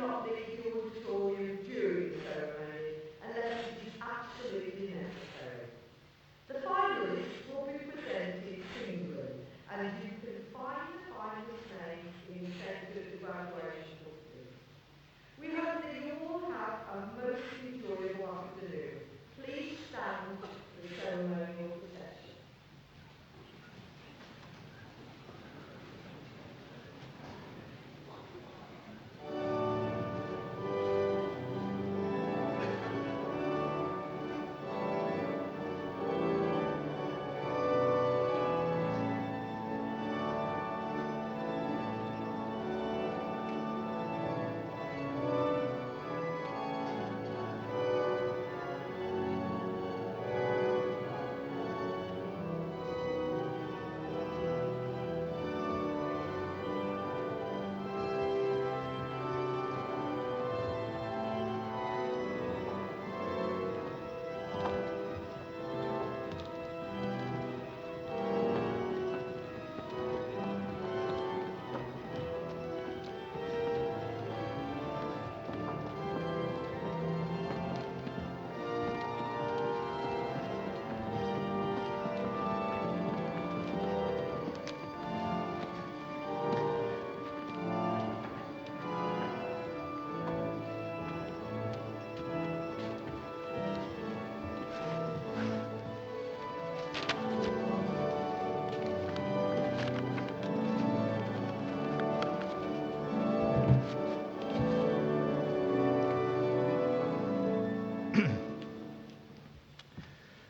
not leave the auditorium during the ceremony unless it is absolutely necessary. The finalists will be presented singly, and you can find the finalist names in the centre of the graduation booklet. We hope that you all have a most enjoyable afternoon. Please stand for the ceremonial procession.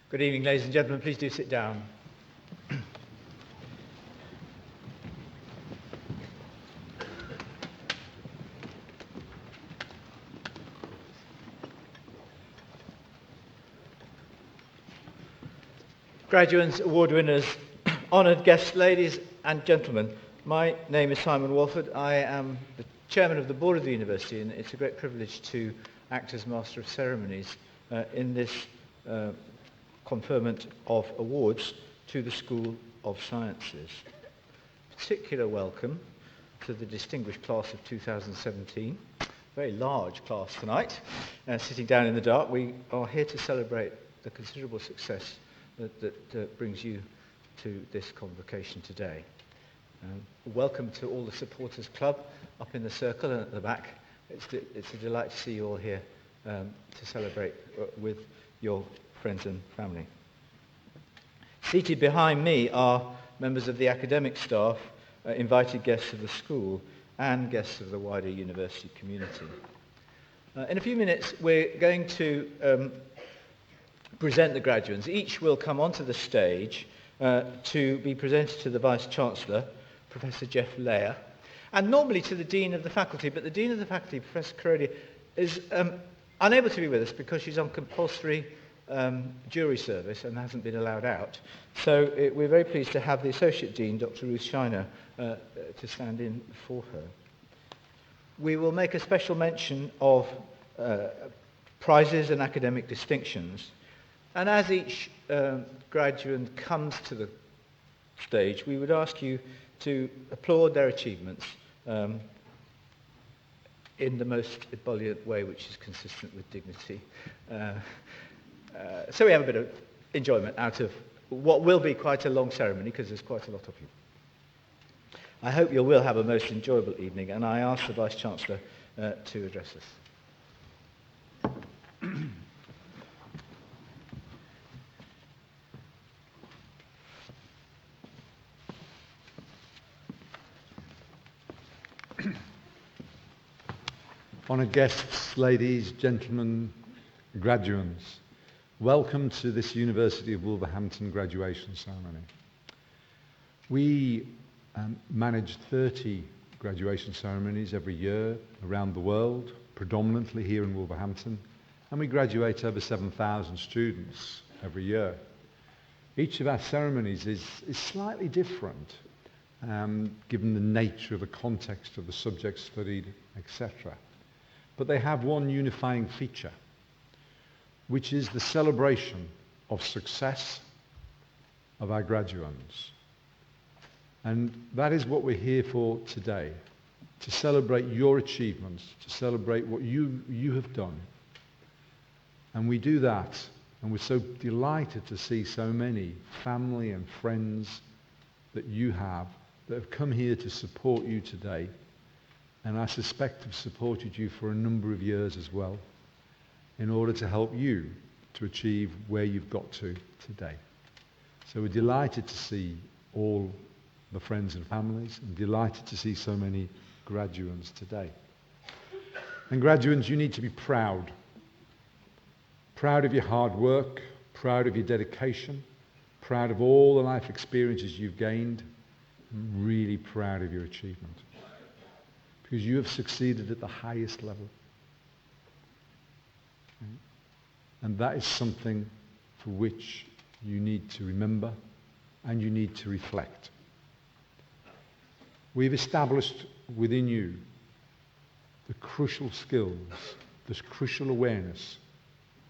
Good evening, ladies and gentlemen. Please do sit down. Graduates, award winners, honoured guests, ladies and gentlemen, my name is Simon Walford. I am the chairman of the board of the university, and it's a great privilege to act as Master of Ceremonies in this conferment of awards to the School of Sciences. Particular welcome to the distinguished class of 2017. Very large class tonight, sitting down in the dark. We are here to celebrate the considerable success that brings you to this convocation today. Welcome to all the supporters club up in the circle and at the back. It's a delight to see you all here to celebrate with your friends and family. Seated behind me are members of the academic staff, invited guests of the school, and guests of the wider university community. In a few minutes, we're going to present the graduates. Each will come onto the stage to be presented to the Vice-Chancellor, Professor Jeff Layer, and normally to the Dean of the Faculty, but the Dean of the Faculty, Professor Corodi, is unable to be with us because she's on compulsory jury service and hasn't been allowed out. So we're very pleased to have the Associate Dean, Dr. Ruth Shiner, to stand in for her. We will make a special mention of prizes and academic distinctions. And as each graduate comes to the stage, we would ask you to applaud their achievements in the most ebullient way, which is consistent with dignity. So we have a bit of enjoyment out of what will be quite a long ceremony, because there's quite a lot of you. I hope you will have a most enjoyable evening, and I ask the Vice-Chancellor to address us. Honoured guests, ladies, gentlemen, graduates, welcome to this University of Wolverhampton graduation ceremony. We manage 30 graduation ceremonies every year around the world, predominantly here in Wolverhampton, and we graduate over 7,000 students every year. Each of our ceremonies is slightly different, given the nature of the context of the subject studied, etc. But they have one unifying feature, which is the celebration of success of our graduates. And that is what we're here for today, to celebrate your achievements, to celebrate what you have done. And we do that, and we're so delighted to see so many family and friends that you have that have come here to support you today, and I suspect have supported you for a number of years as well, in order to help you to achieve where you've got to today. So we're delighted to see all the friends and families, and delighted to see so many graduates today. And graduates, you need to be proud. Proud of your hard work, proud of your dedication, proud of all the life experiences you've gained, and really proud of your achievement. Because you have succeeded at the highest level. And that is something for which you need to remember and you need to reflect. We've established within you the crucial skills, this crucial awareness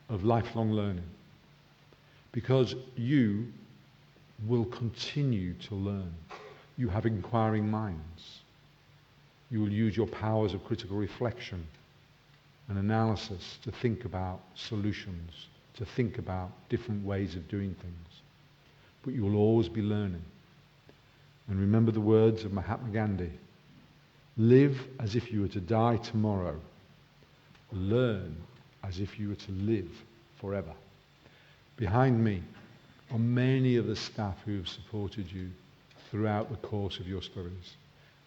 of lifelong learning, because you will continue to learn. You have inquiring minds. You will use your powers of critical reflection and analysis to think about solutions, to think about different ways of doing things. But you will always be learning. And remember the words of Mahatma Gandhi: live as if you were to die tomorrow. Learn as if you were to live forever. Behind me are many of the staff who have supported you throughout the course of your studies.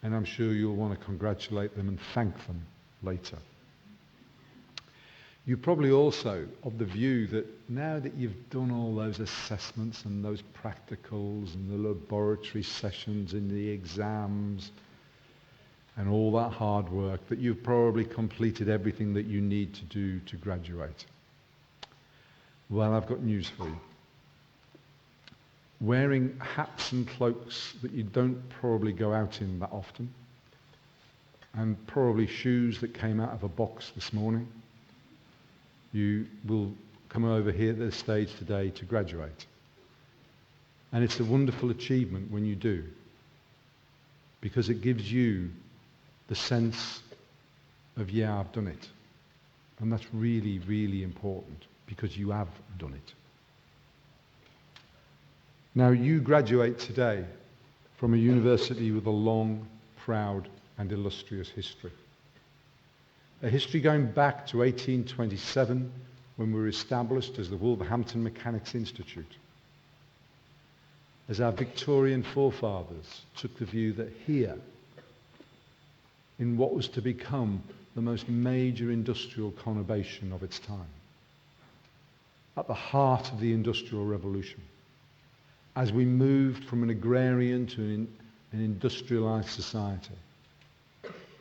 And I'm sure you'll want to congratulate them and thank them later. You're probably also of the view that now that you've done all those assessments and those practicals and the laboratory sessions and the exams and all that hard work, that you've probably completed everything that you need to do to graduate. Well, I've got news for you. Wearing hats and cloaks that you don't probably go out in that often, and probably shoes that came out of a box this morning, you will come over here to the stage today to graduate. And it's a wonderful achievement when you do, because it gives you the sense of, yeah, I've done it. And that's really, really important, because you have done it. Now, you graduate today from a university with a long, proud, and illustrious history. A history going back to 1827, when we were established as the Wolverhampton Mechanics Institute. As our Victorian forefathers took the view that here, in what was to become the most major industrial conurbation of its time, at the heart of the Industrial Revolution, as we moved from an agrarian to an industrialized society,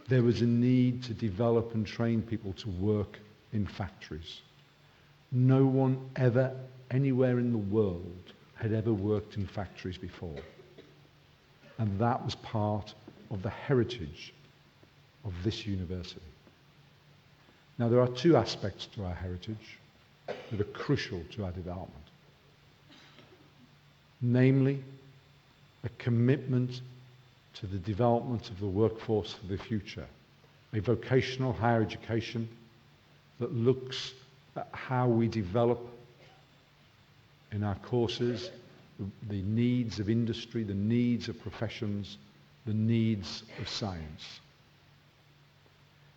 there was a need to develop and train people to work in factories. No one ever, anywhere in the world, had ever worked in factories before. And that was part of the heritage of this university. Now, there are two aspects to our heritage that are crucial to our development. Namely, a commitment to the development of the workforce for the future, a vocational higher education that looks at how we develop in our courses the needs of industry, the needs of professions, the needs of science,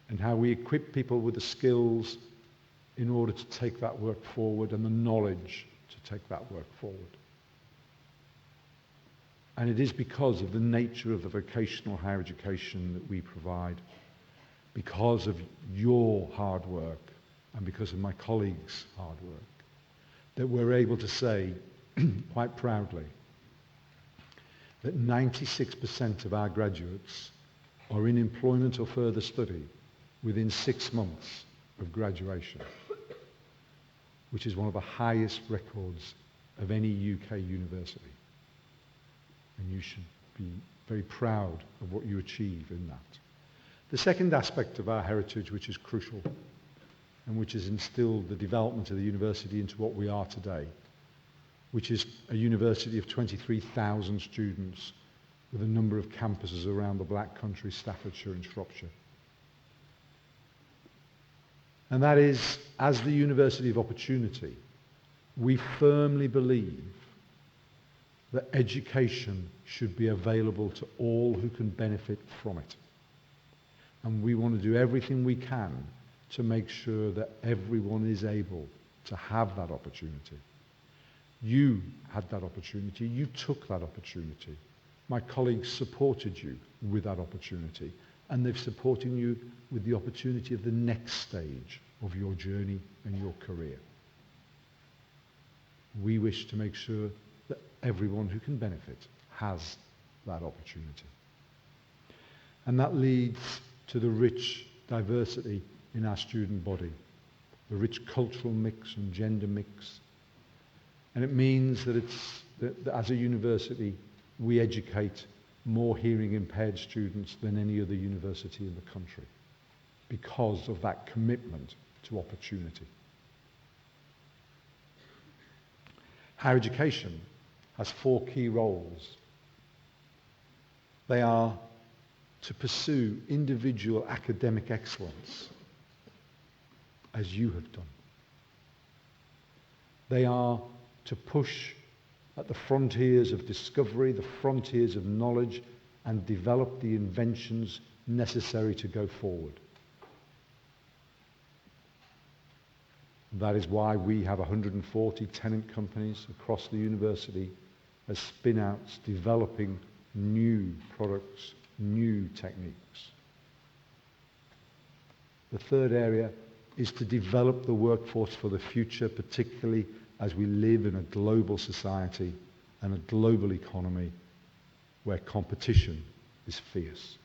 and how we equip people with the skills in order to take that work forward and the knowledge to take that work forward. And it is because of the nature of the vocational higher education that we provide, because of your hard work and because of my colleagues' hard work, that we're able to say quite proudly that 96% of our graduates are in employment or further study within 6 months of graduation, which is one of the highest records of any UK university. And you should be very proud of what you achieve in that. The second aspect of our heritage, which is crucial, and which has instilled the development of the university into what we are today, which is a university of 23,000 students with a number of campuses around the Black Country, Staffordshire and Shropshire. And that is, as the University of Opportunity, we firmly believe that education should be available to all who can benefit from it. And we want to do everything we can to make sure that everyone is able to have that opportunity. You had that opportunity. You took that opportunity. My colleagues supported you with that opportunity, and they've supported you with the opportunity of the next stage of your journey and your career. We wish to make sure that everyone who can benefit has that opportunity. And that leads to the rich diversity in our student body, the rich cultural mix and gender mix. And it means that as a university, we educate more hearing impaired students than any other university in the country because of that commitment to opportunity. Higher education has 4 key roles. They are to pursue individual academic excellence, as you have done. They are to push at the frontiers of discovery, the frontiers of knowledge, and develop the inventions necessary to go forward. That is why we have 140 tenant companies across the university as spin-outs developing new products, new techniques. The third area is to develop the workforce for the future, particularly as we live in a global society and a global economy where competition is fierce.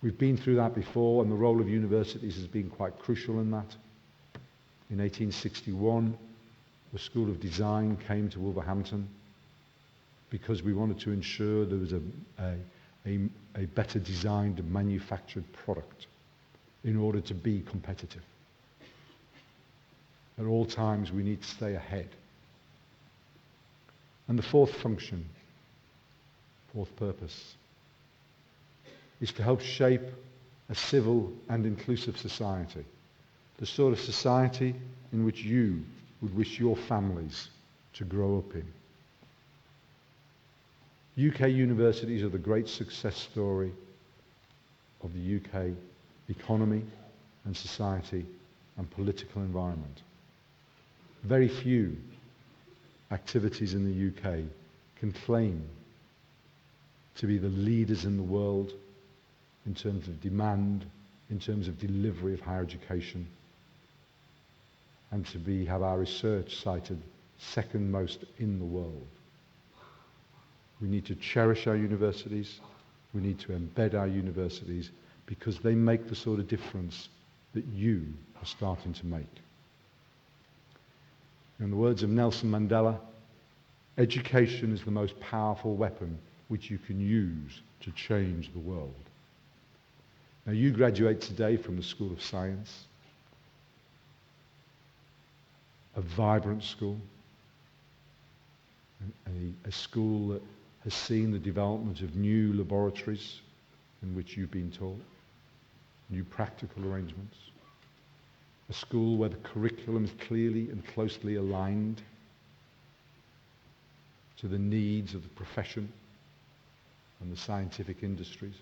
We've been through that before, and the role of universities has been quite crucial in that. In 1861, the School of Design came to Wolverhampton because we wanted to ensure there was a better designed and manufactured product in order to be competitive. At all times, we need to stay ahead. And the fourth function, fourth purpose, is to help shape a civil and inclusive society, the sort of society in which you would wish your families to grow up in. UK universities are the great success story of the UK economy and society and political environment. Very few activities in the UK can claim to be the leaders in the world in terms of demand, in terms of delivery of higher education, and to have our research cited second most in the world. We need to cherish our universities. We need to embed our universities because they make the sort of difference that you are starting to make. In the words of Nelson Mandela, education is the most powerful weapon which you can use to change the world. Now, you graduate today from the School of Science, a vibrant school, a school that has seen the development of new laboratories in which you've been taught, new practical arrangements, a school where the curriculum is clearly and closely aligned to the needs of the profession and the scientific industries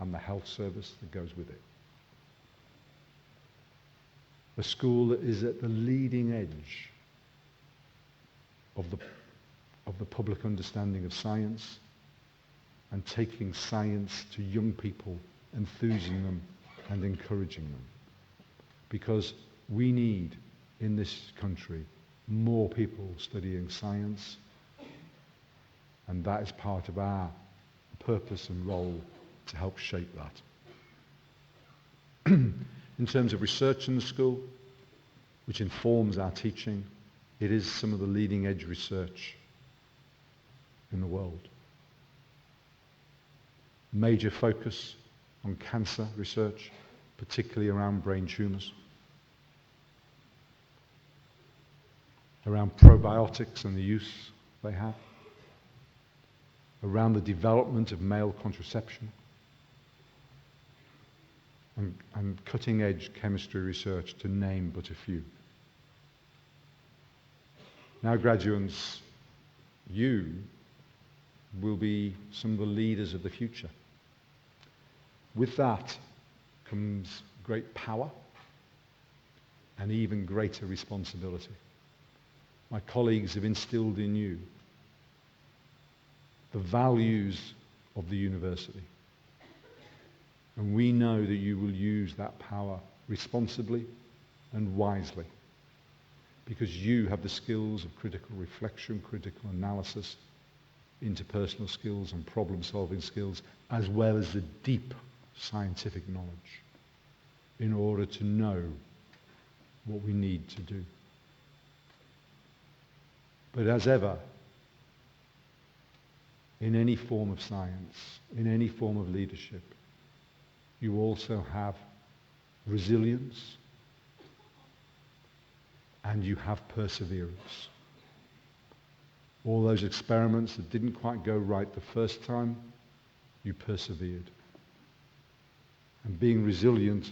and the health service that goes with it. A school that is at the leading edge of the public understanding of science and taking science to young people, enthusing them and encouraging them. Because we need, in this country, more people studying science, and that is part of our purpose and role to help shape that. In terms of research in the school, which informs our teaching, it is some of the leading edge research in the world. Major focus on cancer research, particularly around brain tumours, around probiotics and the use they have, around the development of male contraception, and cutting-edge chemistry research, to name but a few. Now, graduates, you will be some of the leaders of the future. With that comes great power and even greater responsibility. My colleagues have instilled in you the values of the university. And we know that you will use that power responsibly and wisely, because you have the skills of critical reflection, critical analysis, interpersonal skills and problem-solving skills, as well as the deep scientific knowledge in order to know what we need to do. But as ever, in any form of science, in any form of leadership, you also have resilience and you have perseverance. All those experiments that didn't quite go right the first time, you persevered. And being resilient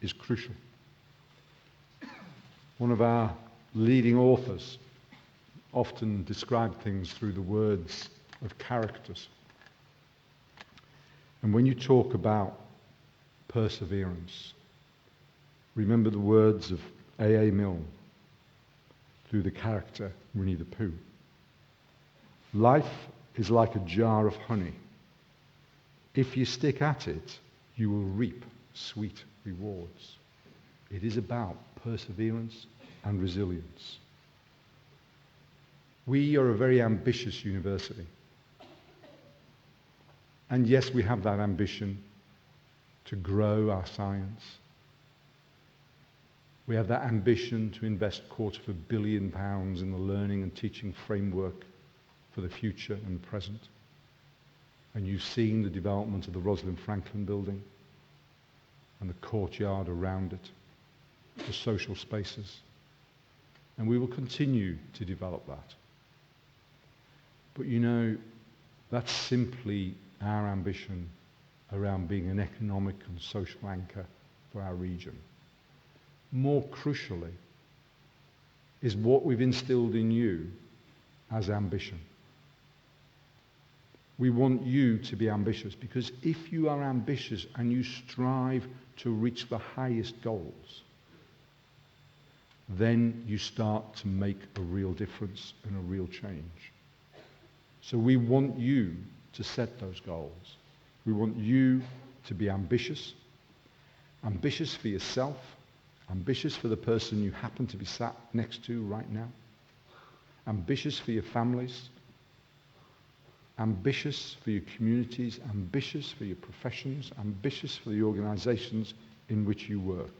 is crucial. One of our leading authors often described things through the words of characters. And when you talk about perseverance, remember the words of A.A. Milne through the character Winnie the Pooh. Life is like a jar of honey. If you stick at it, you will reap sweet rewards. It is about perseverance and resilience. We are a very ambitious university. And yes, we have that ambition to grow our science. We have that ambition to invest £250 million in the learning and teaching framework for the future and the present. And you've seen the development of the Rosalind Franklin building and the courtyard around it, the social spaces. And we will continue to develop that. But you know, that's simply our ambition around being an economic and social anchor for our region. More crucially is what we've instilled in you as ambition. We want you to be ambitious, because if you are ambitious and you strive to reach the highest goals, then you start to make a real difference and a real change. So we want you to set those goals. We want you to be ambitious, ambitious for yourself, ambitious for the person you happen to be sat next to right now, ambitious for your families, ambitious for your communities, ambitious for your professions, ambitious for the organizations in which you work.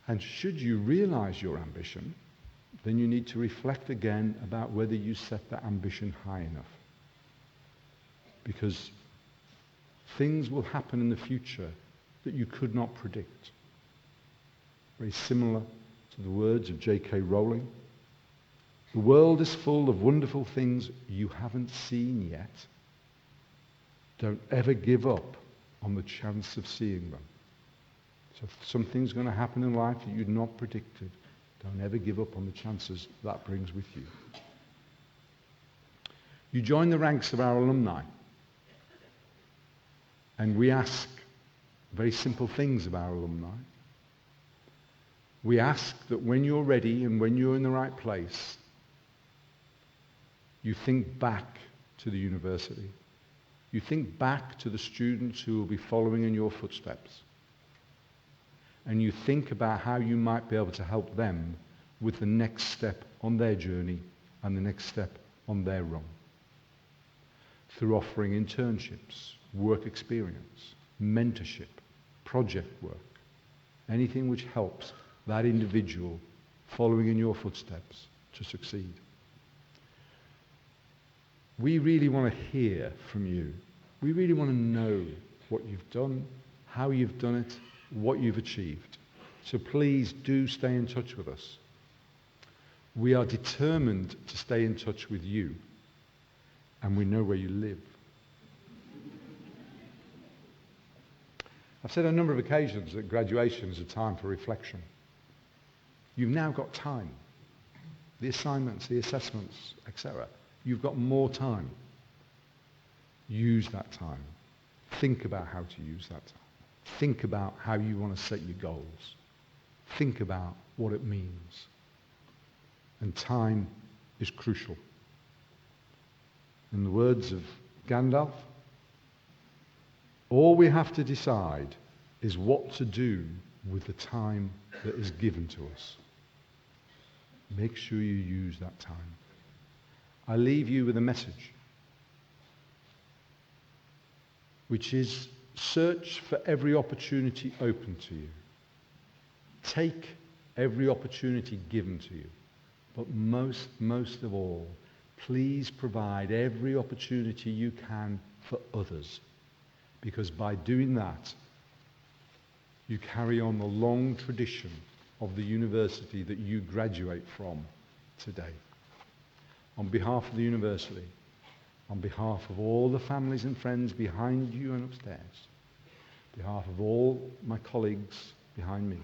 And should you realize your ambition, then you need to reflect again about whether you set that ambition high enough. Because things will happen in the future that you could not predict. Very similar to the words of J.K. Rowling. The world is full of wonderful things you haven't seen yet. Don't ever give up on the chance of seeing them. So if something's going to happen in life that you'd not predicted, don't ever give up on the chances that brings with you. You join the ranks of our alumni. And we ask very simple things of our alumni. We ask that when you're ready and when you're in the right place, you think back to the university. You think back to the students who will be following in your footsteps. And you think about how you might be able to help them with the next step on their journey and the next step on their run. Through offering internships, work experience, mentorship, project work, anything which helps that individual following in your footsteps to succeed. We really want to hear from you. We really want to know what you've done, how you've done it, what you've achieved. So please do stay in touch with us. We are determined to stay in touch with you. and we know where you live. I've said on a number of occasions that graduation is a time for reflection. You've now got time. The assignments, the assessments, etc. You've got more time. Use that time. Think about how to use that time. Think about how you want to set your goals. Think about what it means. And time is crucial. In the words of Gandalf, all we have to decide is what to do with the time that is given to us. Make sure you use that time. I leave you with a message, which is search for every opportunity open to you. Take every opportunity given to you. But most of all, please provide every opportunity you can for others. Because by doing that, you carry on the long tradition of the university that you graduate from today. On behalf of the university, on behalf of all the families and friends behind you and upstairs, on behalf of all my colleagues behind me,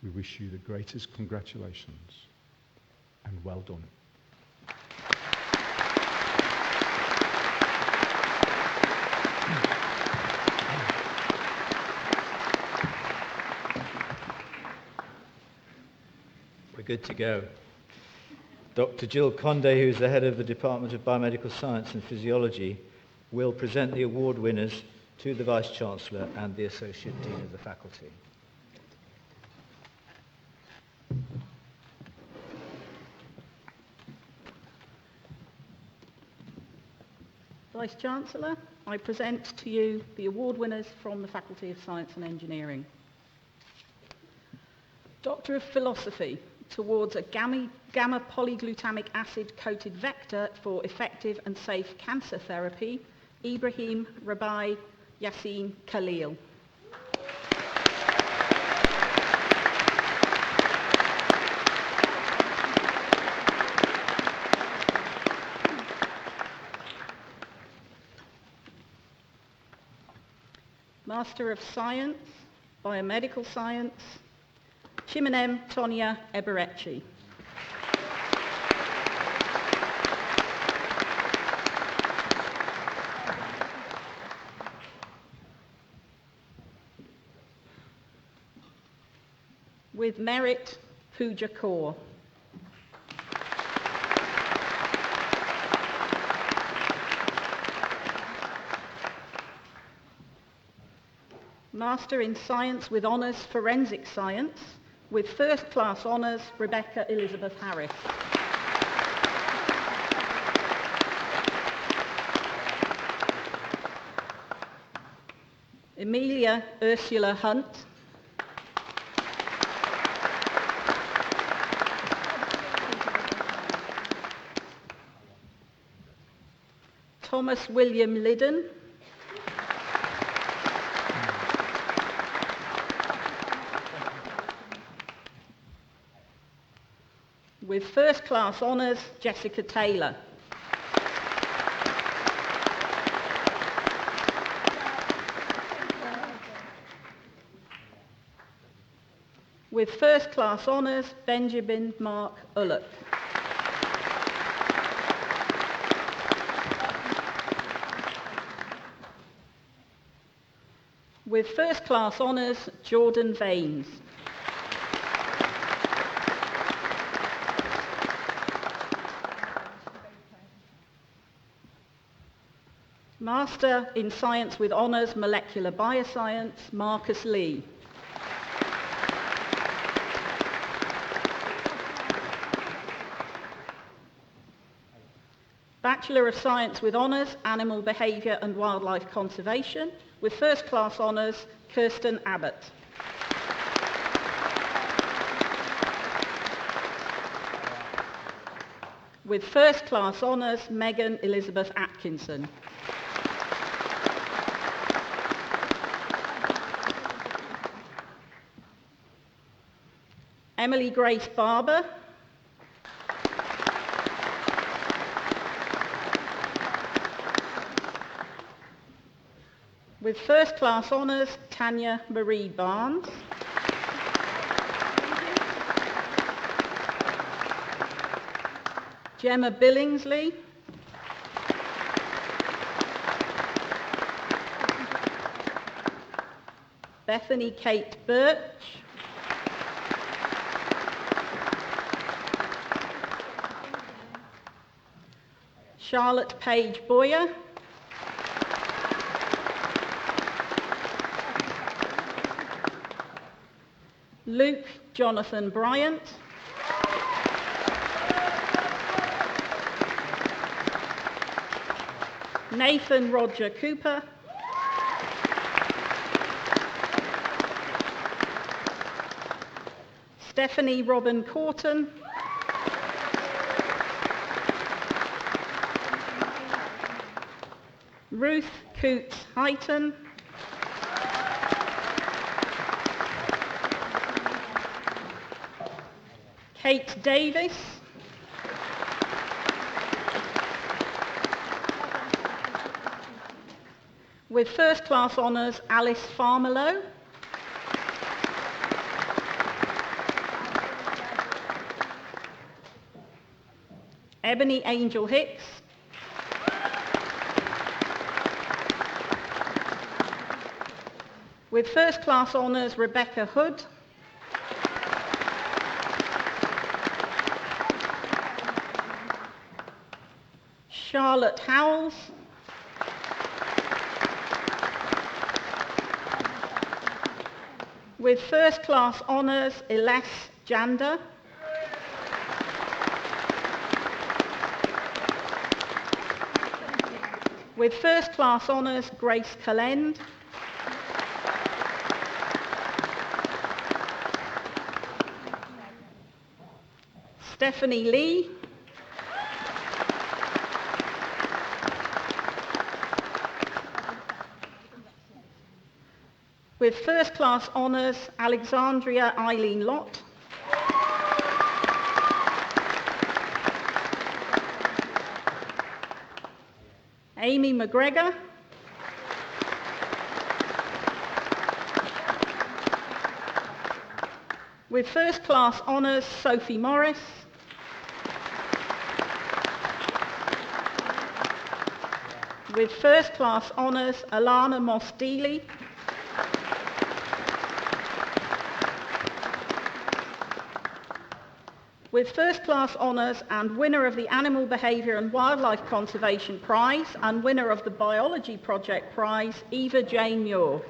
we wish you the greatest congratulations and well done. We're good to go. Dr. Jill Conde, who's the head of the Department of Biomedical Science and Physiology, will present the award winners to the Vice-Chancellor and the Associate Dean of the faculty. Vice-Chancellor, I present to you the award winners from the Faculty of Science and Engineering. Doctor of Philosophy, towards a gamma polyglutamic acid coated vector for effective and safe cancer therapy, Ibrahim Rabai Yassin Khalil. Master of Science, Biomedical Science, Chiminem Tonia Eberechi. With merit, Pooja Kaur. Master in Science with Honours Forensic Science, with First Class Honours, Rebecca Elizabeth Harris. Emilia Ursula Hunt. Thomas William Liddon. With First Class Honours, Jessica Taylor. With First Class Honours, Benjamin Mark Ullock. With First Class Honours, Jordan Vaines. Master in Science with Honours, Molecular Bioscience, Marcus Lee. Bachelor of Science with Honours, Animal Behaviour and Wildlife Conservation, with First Class Honours, Kirsten Abbott. With First Class Honours, Megan Elizabeth Atkinson. Emily Grace Barber. With first class honours, Tanya Marie Barnes. Gemma Billingsley. Bethany Kate Birch. Charlotte Page Boyer. Luke Jonathan Bryant. Nathan Roger Cooper. Stephanie Robin Corton. Ruth Coots Heighton. Kate Davis. With first class honours, Alice Farmelow. Ebony Angel Hicks. With first class honours, Rebecca Hood. Charlotte Howells. With first class honours, Iles Janda. With first class honours, Grace Calend. Stephanie Lee. With first class honours, Alexandria Eileen Lott. Amy McGregor. With first class honours, Sophie Morris. With first class honours, Alana Moss-Deely. With first class honours and winner of the Animal Behaviour and Wildlife Conservation Prize and winner of the Biology Project Prize, Eva Jane Muir.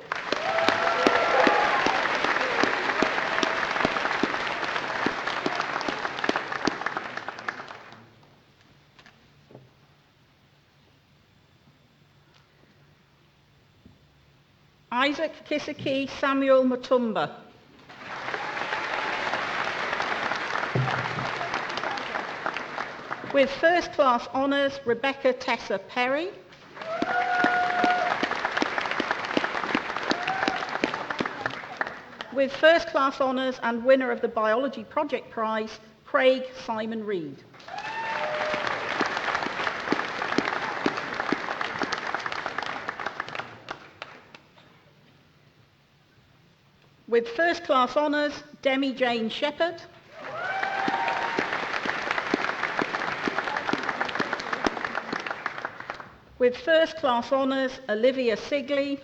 Isaac Kisaki Samuel Mutumba. With first class honours, Rebecca Tessa Perry. With first class honours and winner of the Biology Project Prize, Craig Simon Reed. With first class honours, Demi Jane Shepherd. With first class honours, Olivia Sigley.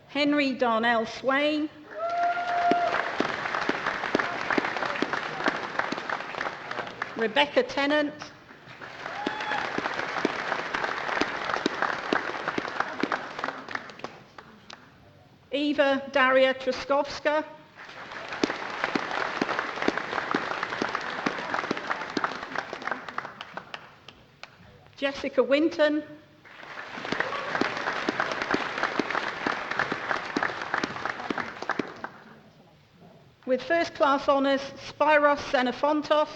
Henry Darnell Swain. Rebecca Tennant. Eva Daria Truskowska. Jessica Winton. With first class honours, Spiros Xenophontos.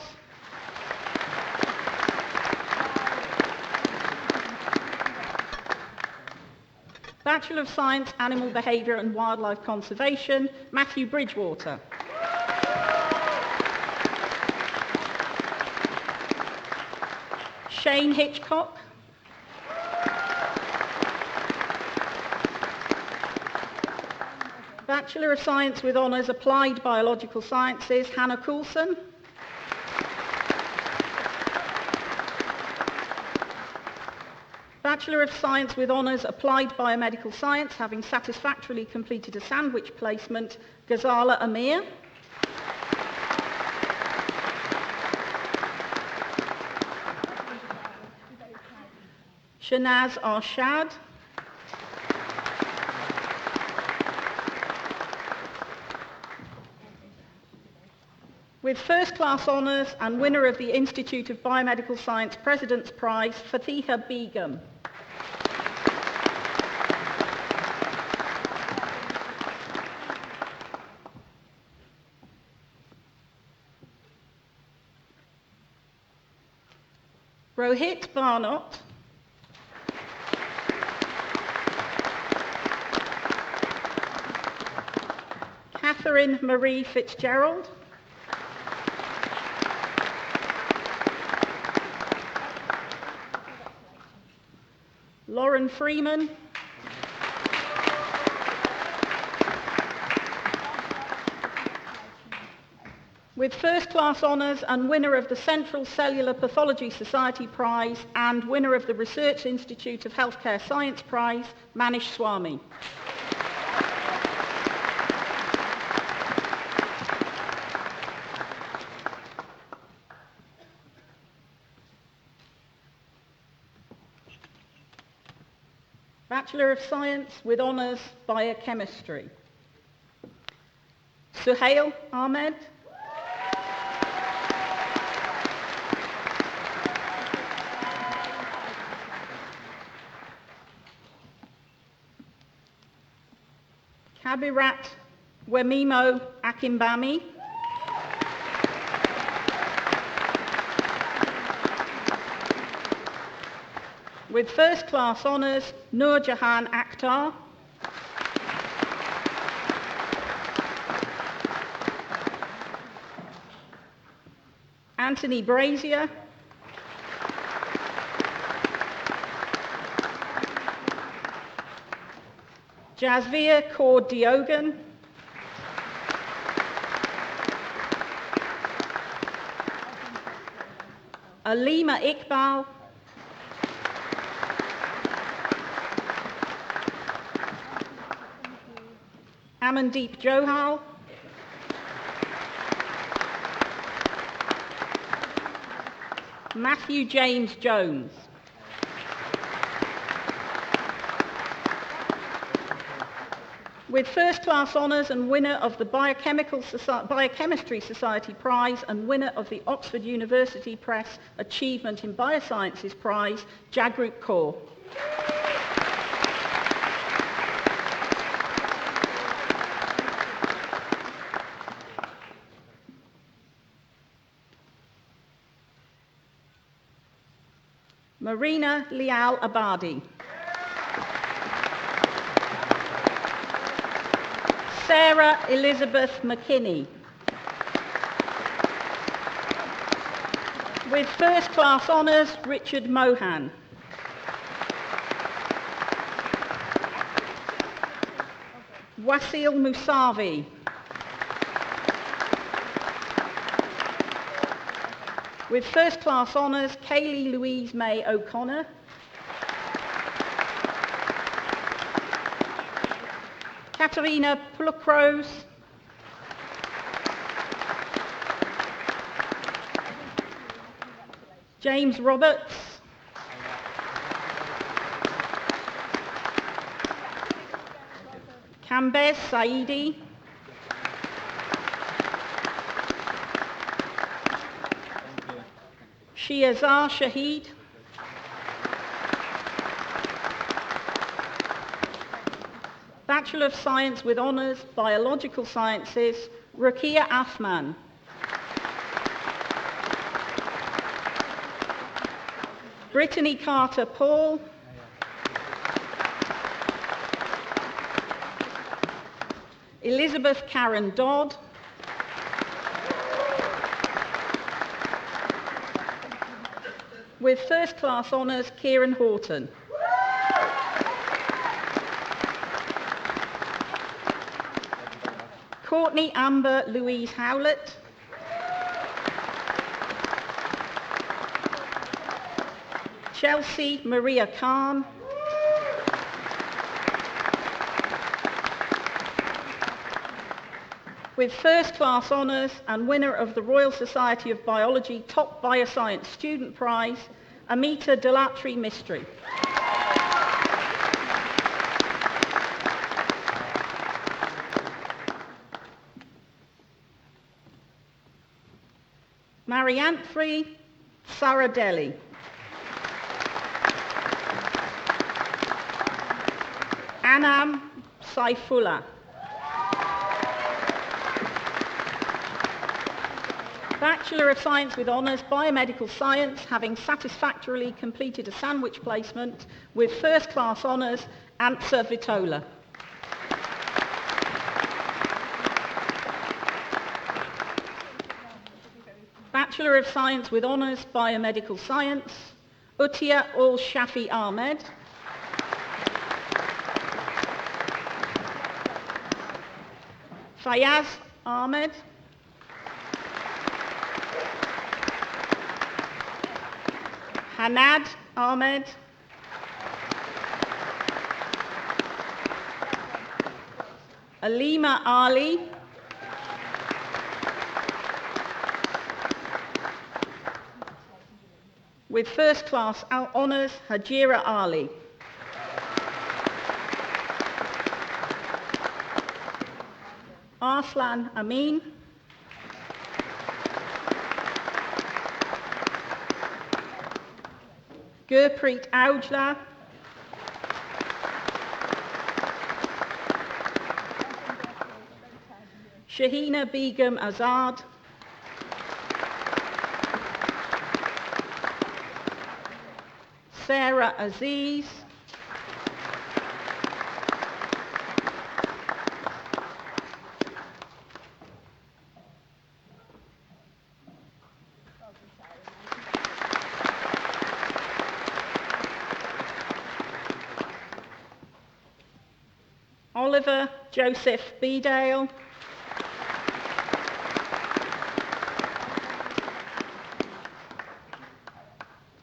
Bachelor of Science, Animal Behaviour and Wildlife Conservation, Matthew Bridgewater. Shane Hitchcock. Bachelor of Science with Honours, Applied Biological Sciences, Hannah Coulson. Bachelor of Science with Honours, Applied Biomedical Science, having satisfactorily completed a sandwich placement, Ghazala Amir. Shanaz Arshad. With first class honours and winner of the Institute of Biomedical Science President's Prize, Fatiha Begum. Rohit Barnott. Catherine Marie Fitzgerald. Lauren Freeman. With first class honours and winner of the Central Cellular Pathology Society Prize and winner of the Research Institute of Healthcare Science Prize, Manish Swami. Bachelor of Science with Honours, Biochemistry. Suhail Ahmed. Kabirat Wemimo Akimbami. With first class honours, Nur Jahan Akhtar. Anthony Brazier. Jasvir Kaur Diogan. Alima Iqbal. Amandeep Johal. Matthew James Jones. With first class honours and winner of the Biochemistry Society Prize and winner of the Oxford University Press Achievement in Biosciences Prize, Jagrup Kaur. Marina Lial Abadi. Sarah Elizabeth McKinney. With first class honours, Richard Mohan. Wasil Musavi. With first class honours, Kaylee Louise May O'Connor. Katerina Plukros. James Roberts. Kambez Saidi. Shiazar Shahid. Bachelor of Science with Honours, Biological Sciences, Rukia Afman. Brittany Carter Paul. Elizabeth Karen Dodd. With first class honours, Kieran Horton. Courtney Amber Louise Howlett. Chelsea Maria Khan. With first class honours and winner of the Royal Society of Biology Top Bioscience Student Prize, Amita Delatri Mistry. Marianthri Saradelli. Anam Saifullah. Bachelor of Science with Honours, Biomedical Science, having satisfactorily completed a sandwich placement with first class honours, Antsa Vitola. Bachelor of Science with Honours, Biomedical Science, Utia Ul Shafi Ahmed. Fayaz Ahmed. Hanad Ahmed. Alima Ali. With first class honours, Hajira Ali. Arslan Amin. Gurpreet Aujla. Shahina Begum Azad. Sarah Aziz. Oliver Joseph Bedale.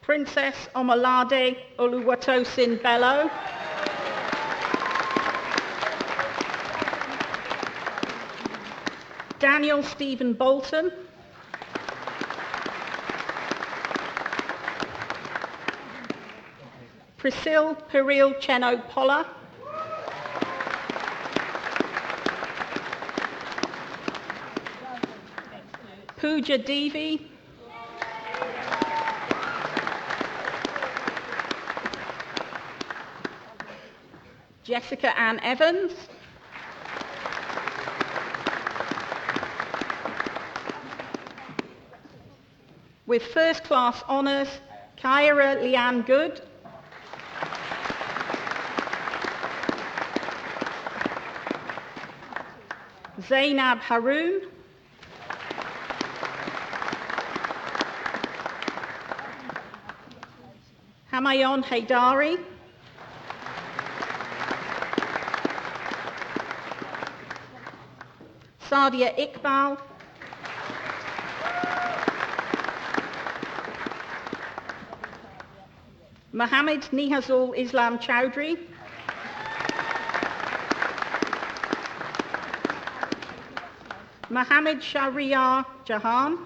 Princess Omalade Oluwatosin Bello. Daniel Stephen Bolton. Priscilla Peril Cheno Polla. Pooja Devi. Jessica Ann Evans. With first class honours, Kyra Leanne Good. Zainab Haroon. Hamayon Haydari. Sadia Iqbal. Mohammed Nihazul Islam Chowdhury. Mohammed Shahriar Jahan.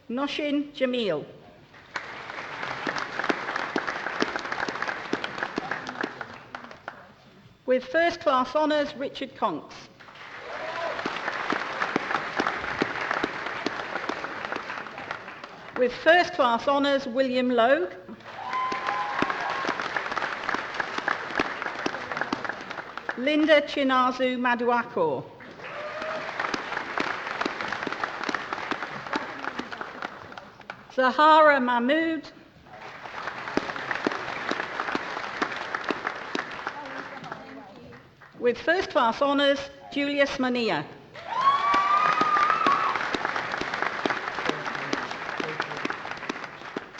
Noshin Jamil. With first class honours, Richard Conks. With first class honours, William Logue. Linda Chinazu Maduakor. Zahara Mahmood. With first class honours, Julius Mania.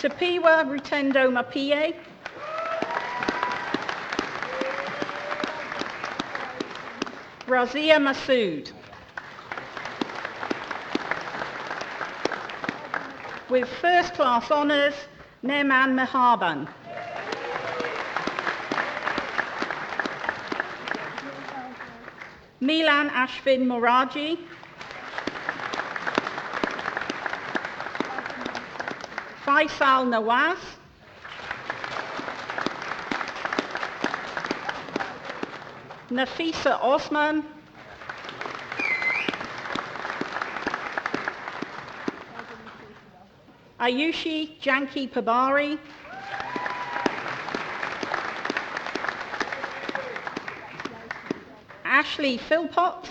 Tapiwa Rutendo Mapie. Razia Masood. With first class honours, Neman Mehaban. Milan Ashvin Moraji. Faisal Nawaz. Nafisa Osman. Ayushi Janki Pabari. Ashley Philpotts.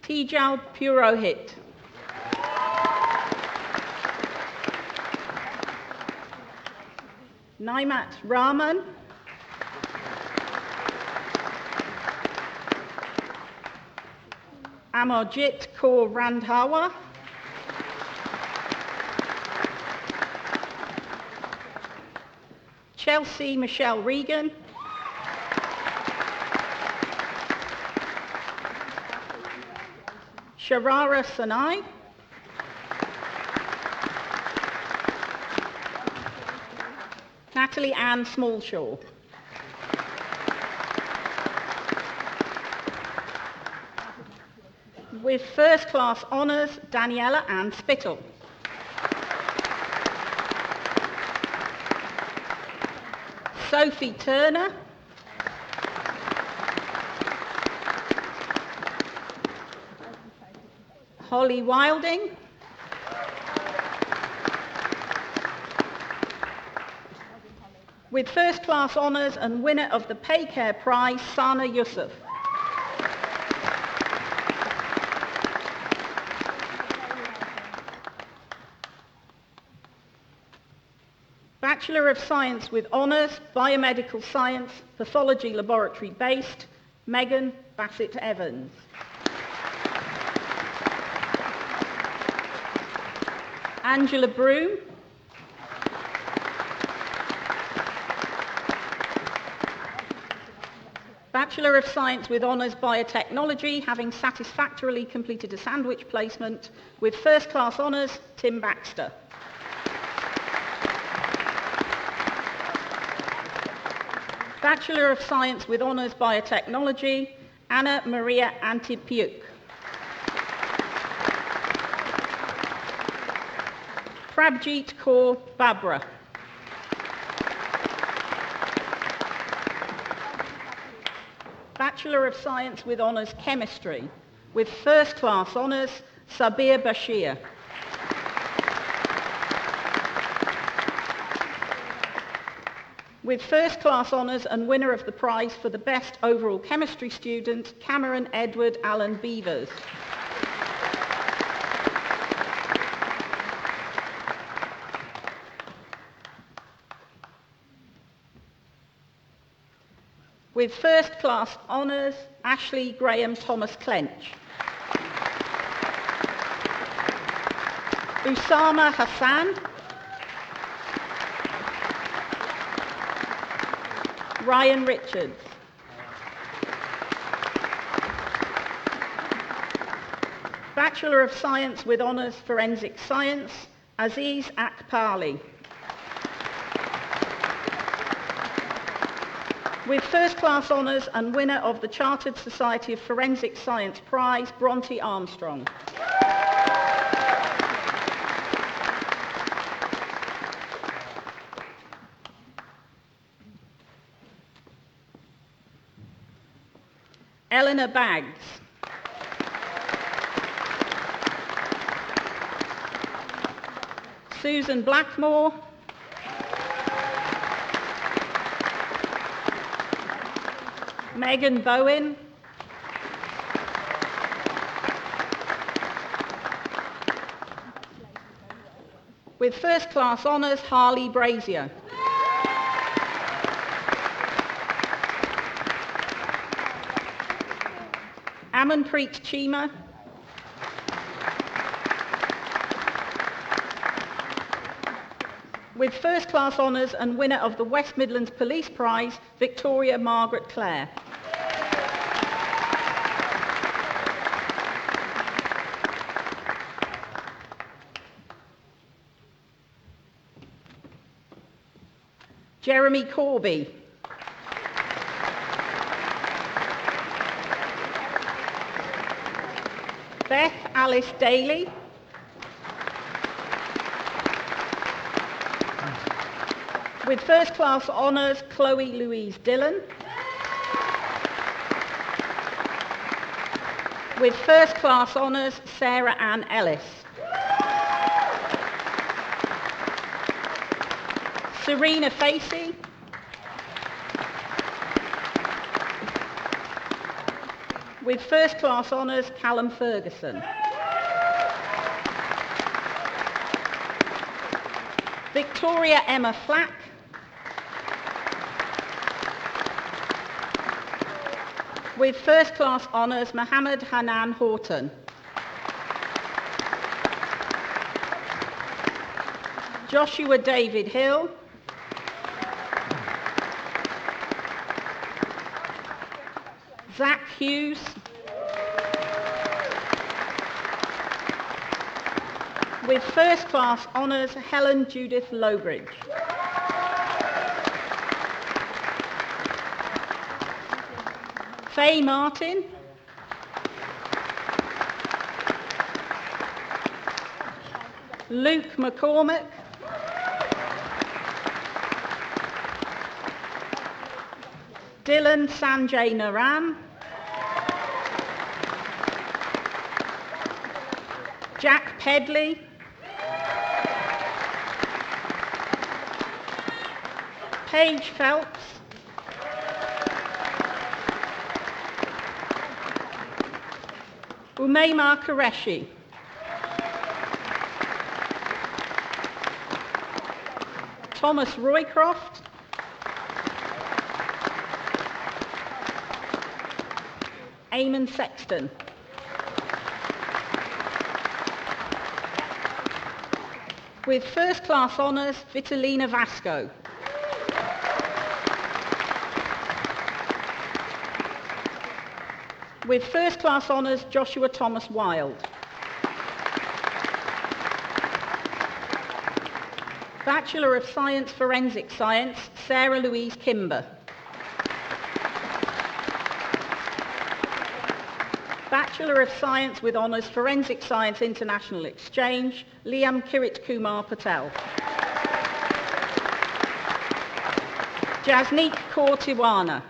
Tijal Purohit. Naimat Rahman. Amarjit Kaur Randhawa. Chelsea Michelle Regan. Sharara Sanai. Natalie Ann Smallshaw. With first class honours, Daniela Ann Spittle. Sophie Turner. Holly Wilding. With first class honours and winner of the Pay Care Prize, Sana Yusuf. Bachelor of Science with Honours, Biomedical Science, Pathology Laboratory based, Megan Bassett Evans. Angela Broom. Bachelor of Science with Honours Biotechnology, having satisfactorily completed a sandwich placement with first class honours, Tim Baxter. Bachelor of Science with Honours Biotechnology, Anna Maria Antipiuk. Prabjeet Kaur Babra. Bachelor of Science with Honours Chemistry, with first class honours, Sabir Bashir. With first class honours and winner of the prize for the best overall chemistry student, Cameron Edward Allen Beavers. With first class honours, Ashley Graham Thomas Clench. Usama Hassan. Ryan Richards. Bachelor of Science with Honours Forensic Science, Aziz Akpali. With first class honours and winner of the Chartered Society of Forensic Science Prize, Bronte Armstrong. Eleanor Baggs. Susan Blackmore. Megan Bowen. With first class honours, Harley Brazier. Amanpreet Cheema. With first class honours and winner of the West Midlands Police Prize, Victoria Margaret Clare. Jeremy Corby. Beth Alice Daly. With first class honours, Chloe Louise Dillon. With first class honours, Sarah Ann Ellis. Serena Facey. With first class honours, Callum Ferguson. Victoria Emma Flack. With first class honours, Mohammed Hanan Horton. Joshua David Hill. Zach Hughes. With first class honours, Helen Judith Lowbridge. Faye Martin. Luke McCormick. Dylan Sanjay Naram. Jack Pedley. Paige Phelps. Umayma Qureshi. Thomas Roycroft. Eamon Sexton. With first class honours, Vitalina Vasco. With first class honours, Joshua Thomas Wilde. Bachelor of Science Forensic Science, Sarah Louise Kimber. Bachelor of Science with Honours Forensic Science International Exchange, Liam Kirit Kumar Patel. Jasneek Kaur Tiwana.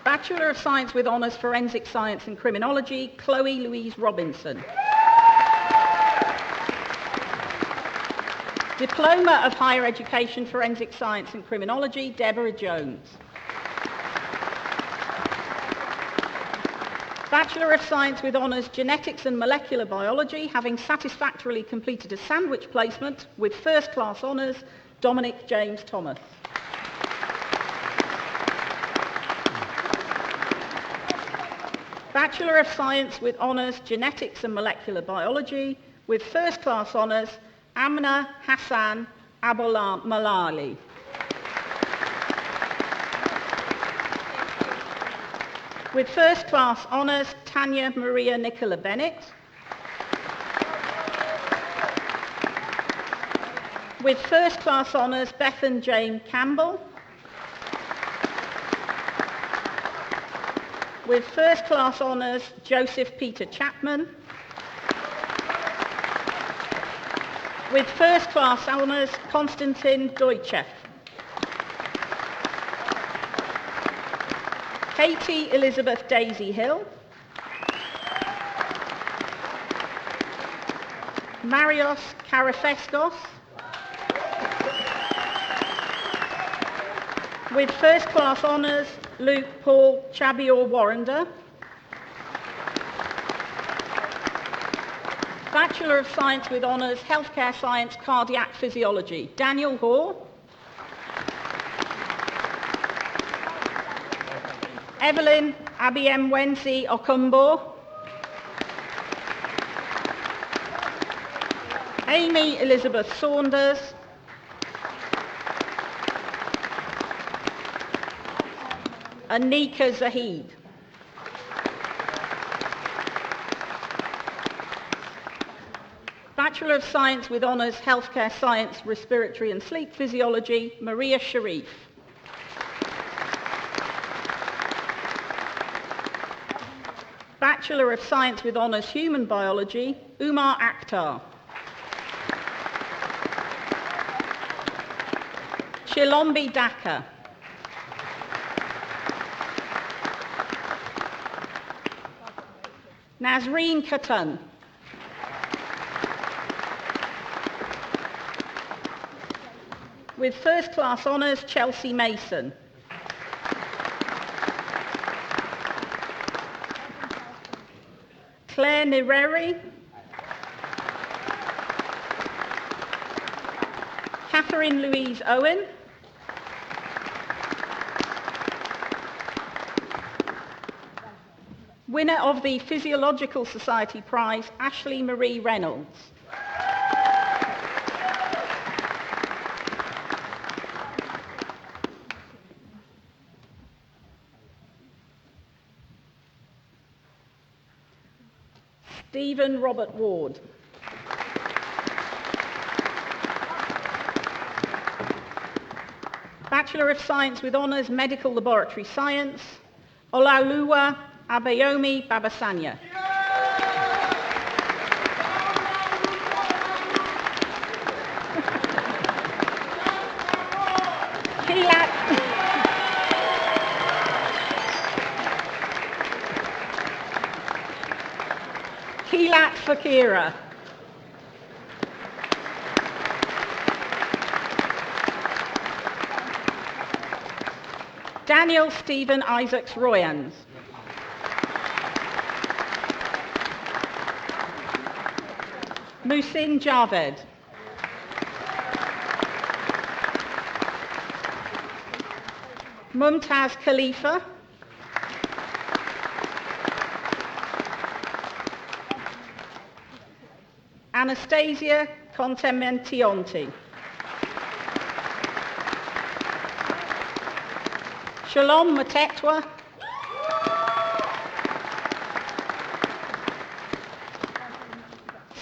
Bachelor of Science with Honours Forensic Science and Criminology, Chloe Louise Robinson. Diploma of Higher Education Forensic Science and Criminology, Deborah Jones. Bachelor of Science with Honours Genetics and Molecular Biology, having satisfactorily completed a sandwich placement with first class honours, Dominic James Thomas. Bachelor of Science with Honours Genetics and Molecular Biology, with first class honours, Amna Hassan Abola Malali. With first class honours, Tanya Maria Nicola Bennett. With first class honours, Bethan Jane Campbell. With first class honours, Joseph Peter Chapman. With first class honours, Konstantin Deutschev. Katie Elizabeth Daisy Hill. Marios Karafeskos. With first class honours, Luke Paul Chabior Warrender. Bachelor of Science with Honours Healthcare Science Cardiac Physiology, Daniel Hoare. Evelyn Abiem Wensi Okumbo. Amy Elizabeth Saunders. Anika Zahid. Bachelor of Science with Honours Healthcare Science, Respiratory and Sleep Physiology, Maria Sharif. Bachelor of Science with Honours Human Biology, Umar Akhtar. Chilombi Daka. Nazreen Khatun. With first class honours, Chelsea Mason. Claire Nireri. Catherine Louise Owen. Winner of the Physiological Society Prize, Ashley Marie Reynolds. Stephen Robert Ward. Bachelor of Science with Honours Medical Laboratory Science, Olaoluwa Abayomi Babasanya. Kilat Fakira. Daniel Stephen Isaacs Royans. Musin Javed. Mumtaz Khalifa. Anastasia Contementionti. Shalom Matetwa.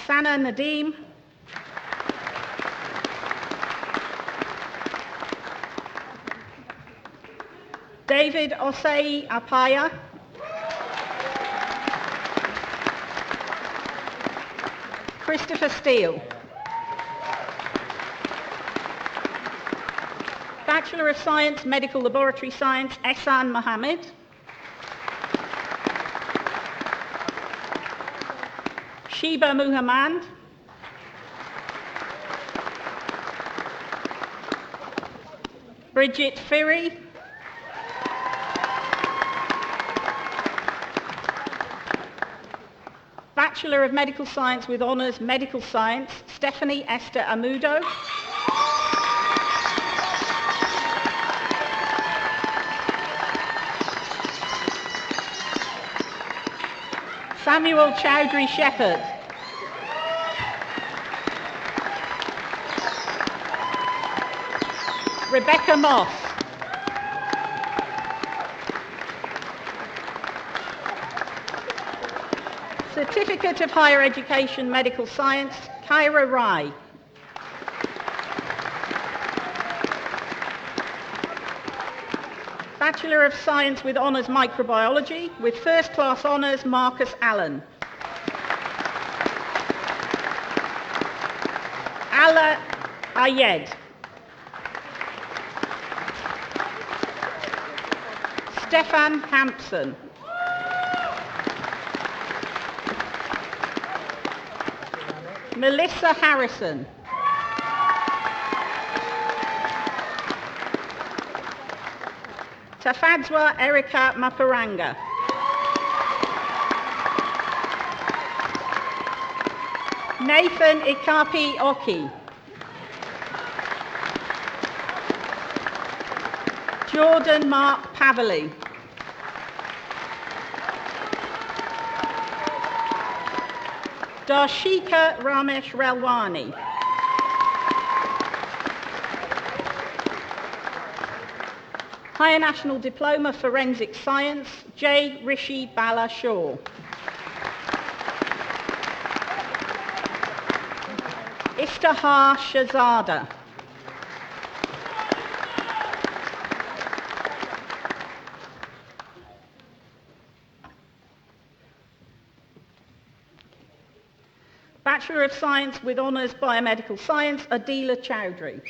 Sana Nadim. David Osei Apaya. Christopher Steele. Bachelor of Science, Medical Laboratory Science, Ehsan Mohammed. Sheba Muhammad. Bridget Firry. Bachelor of Medical Science with Honours Medical Science, Stephanie Esther Amudo. Samuel Chowdhury Shepherd. Rebecca Moss. Certificate of Higher Education Medical Science, Kyra Rai. Bachelor of Science with Honours Microbiology, with First Class Honours, Marcus Allen. Ala Ayed. Stefan Hampson. Melissa Harrison. Tafadzwa Erica Maparanga. Nathan Ikapi Oki. Jordan Mark Pavley. Darshika Ramesh Relwani. Higher National Diploma Forensic Science, J. Rishi Bala Shaw. Istihar Shahzada. Bachelor of Science with Honours Biomedical Science, Adila Chowdhury.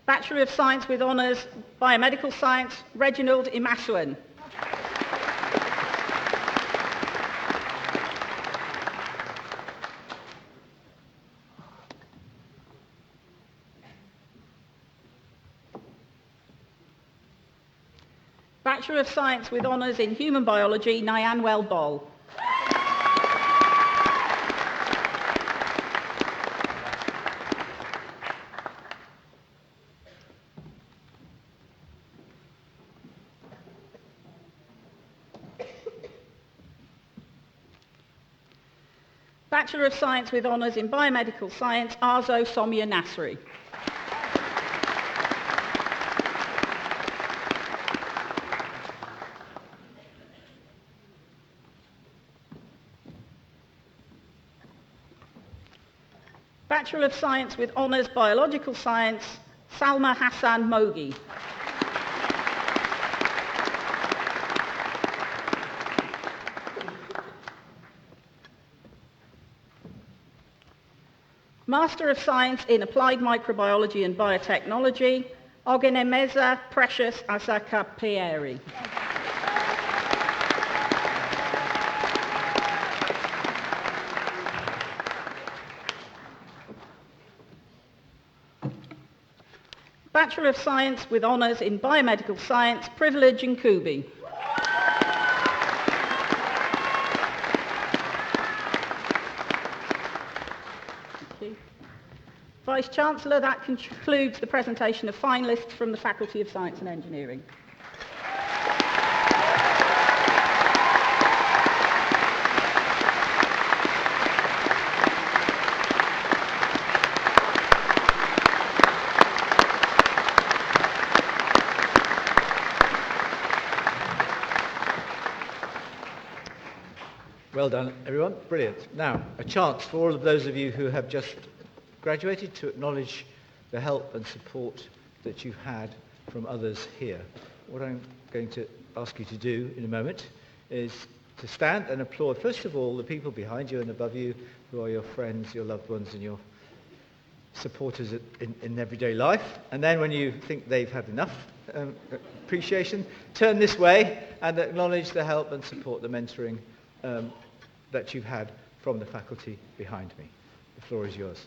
Bachelor of Science with Honours Biomedical Science, Reginald Imasuen. Bachelor of Science with Honours in Human Biology, Nyanwel Bol. Bachelor of Science with Honours in Biomedical Science, Arzo Somya Nasri. Bachelor of Science with Honours Biological Science, Salma Hassan Mogi. Master of Science in Applied Microbiology and Biotechnology, Ogenemeza Precious Asaka Pieri. Bachelor of Science with Honours in Biomedical Science, Privilege Nkubi. Vice-Chancellor, that concludes the presentation of finalists from the Faculty of Science and Engineering. Well done, everyone. Brilliant. Now, a chance for all of those of you who have just graduated to acknowledge the help and support that you've had from others here. What I'm going to ask you to do in a moment is to stand and applaud, first of all, the people behind you and above you who are your friends, your loved ones, and your supporters in everyday life. And then when you think they've had enough appreciation, turn this way and acknowledge the help and support, the mentoring that you've had from the faculty behind me. The floor is yours.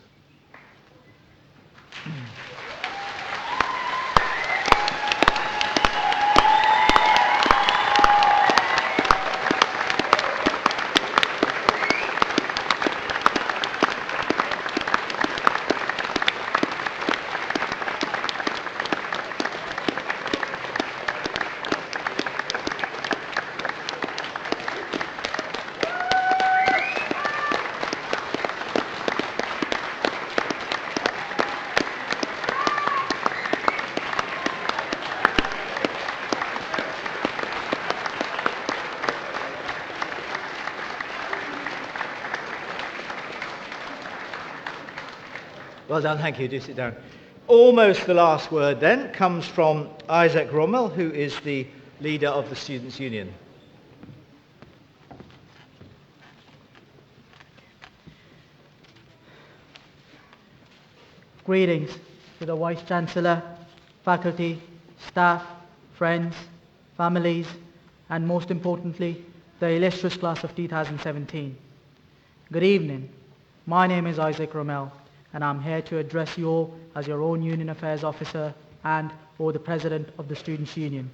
Well done, thank you. Do sit down. Almost the last word then comes from Isaac Rommel, who is the leader of the Students' Union. Greetings to the Vice-Chancellor, faculty, staff, friends, families, and most importantly, the illustrious class of 2017. Good evening. My name is Isaac Rommel, and I'm here to address you all as your own Union Affairs Officer and or the President of the Students' Union.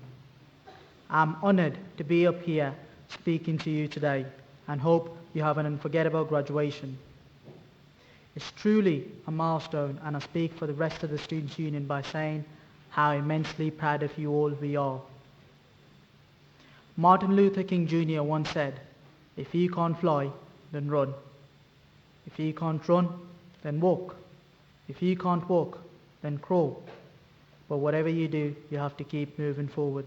I'm honoured to be up here speaking to you today and hope you have an unforgettable graduation. It's truly a milestone, and I speak for the rest of the Students' Union by saying how immensely proud of you all we are. Martin Luther King Jr. once said, "If you can't fly, then run. If you can't run, then walk. If you can't walk, then crawl. But whatever you do, you have to keep moving forward."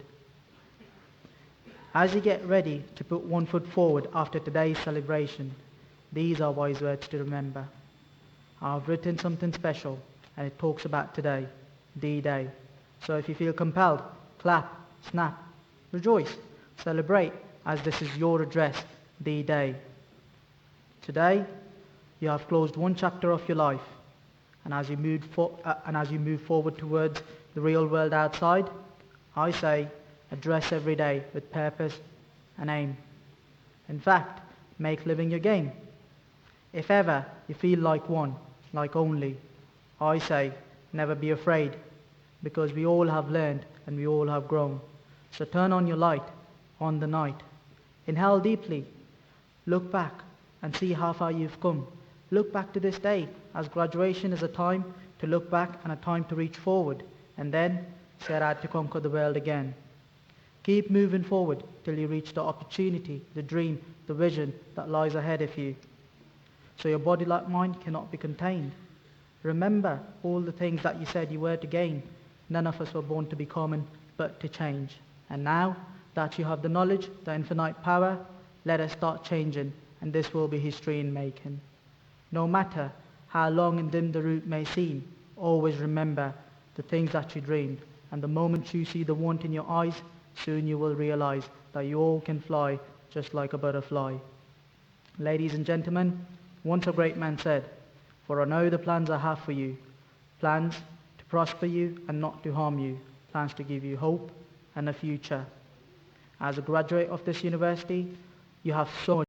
As you get ready to put one foot forward after today's celebration, these are wise words to remember. I've written something special, and it talks about today, D-Day. So if you feel compelled, clap, snap, rejoice, celebrate, as this is your address, D-Day. Today, you have closed one chapter of your life, and as you move forward towards the real world outside, I say, address every day with purpose and aim. In fact, make living your game. If ever you feel like one, like only, I say, never be afraid, because we all have learned and we all have grown. So turn on your light on the night. Inhale deeply. Look back and see how far you've come. Look back to this day, as graduation is a time to look back and a time to reach forward, and then set out to conquer the world again. Keep moving forward till you reach the opportunity, the dream, the vision that lies ahead of you. So your body like mine cannot be contained. Remember all the things that you said you were to gain. None of us were born to be common, but to change. And now that you have the knowledge, the infinite power, let us start changing, and this will be history in making. No matter how long and dim the route may seem, always remember the things that you dreamed. And the moment you see the want in your eyes, soon you will realize that you all can fly just like a butterfly. Ladies and gentlemen, once a great man said, "For I know the plans I have for you, plans to prosper you and not to harm you, plans to give you hope and a future." As a graduate of this university, you have so much